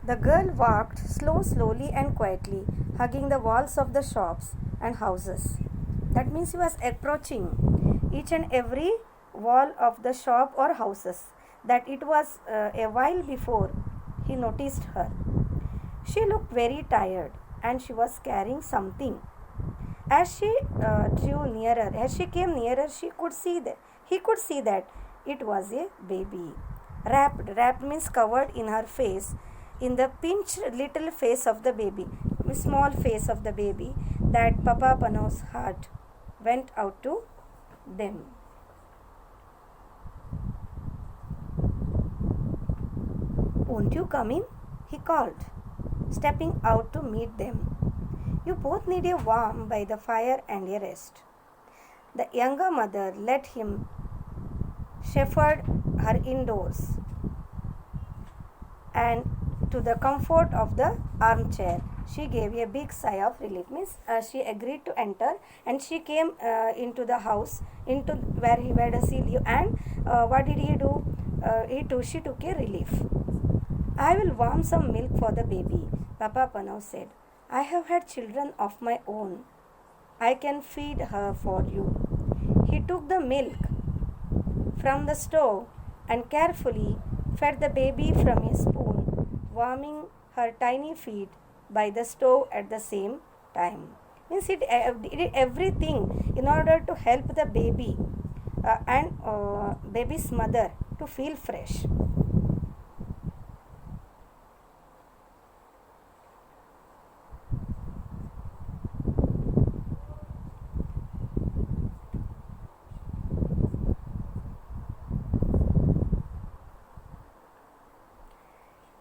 The girl walked slowly and quietly, hugging the walls of the shops and houses. That means he was approaching each and every wall of the shop or houses. That it was a while before he noticed her. She looked very tired and she was carrying something. As she drew nearer, as she came nearer, he could see that it was a baby. Wrapped means covered in her face, in the pinched little face of the baby, small face of the baby. That Papa Pano's heart went out to them. Won't you come in? He called, stepping out to meet them. You both need a warm by the fire and a rest. The younger mother let him shepherd her indoors and to the comfort of the armchair. She gave a big sigh of relief. Means she agreed to enter and she came into the house, into where does he live, and what did he do? She took a relief. I will warm some milk for the baby, Papa Pano said. I have had children of my own. I can feed her for you. He took the milk from the stove and carefully fed the baby from a spoon, warming her tiny feet by the stove at the same time. Means he did everything in order to help the baby and baby's mother to feel fresh.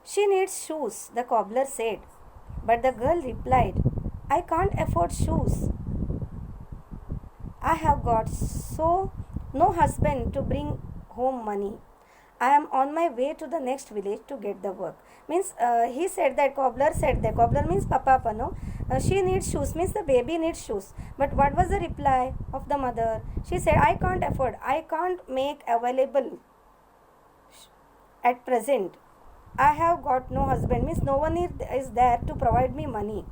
She needs shoes, the cobbler said. But the girl replied, I can't afford shoes. I have got no husband to bring home money. I am on my way to the next village to get the work. Means he said that, cobbler said that. Cobbler means Papa Pano. She needs shoes, means the baby needs shoes. But what was the reply of the mother? She said, I can't afford. I can't make available at present. I have got no husband, means no one is there to provide me money.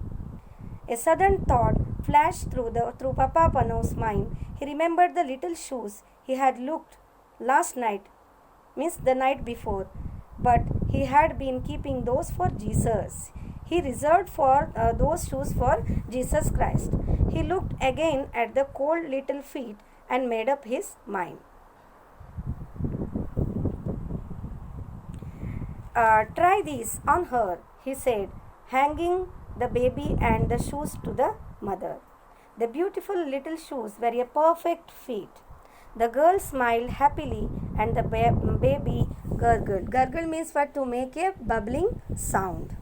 A sudden thought flashed through Papa Pano's mind. He remembered the little shoes he had looked last night, means the night before, but he had been keeping those for Jesus. He reserved for those shoes for Jesus Christ. He looked again at the cold little feet and made up his mind. Try these on her, he said, hanging the baby and the shoes to the mother. The beautiful little shoes were a perfect fit. The girl smiled happily and the baby gurgled. Gurgle means what? To make a bubbling sound.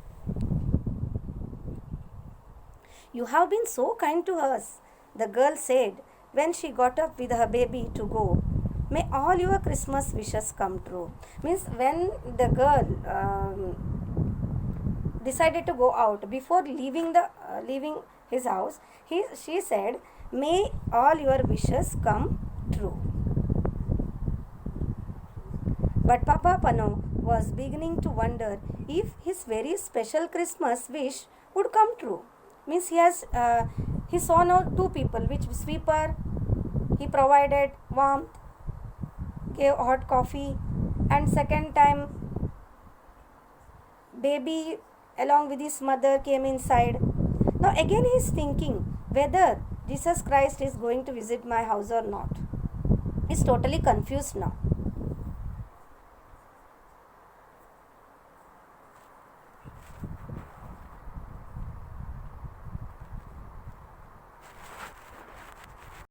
You have been so kind to us, the girl said when she got up with her baby to go. May all your Christmas wishes come true. Means when the girl decided to go out, before leaving his house, she said, may all your wishes come true. But Papa Pano was beginning to wonder if his very special Christmas wish would come true. Means he saw now two people, which sweeper, he provided warmth, gave hot coffee, and second time baby along with his mother came inside. Now again he is thinking whether Jesus Christ is going to visit my house or not. He is totally confused now.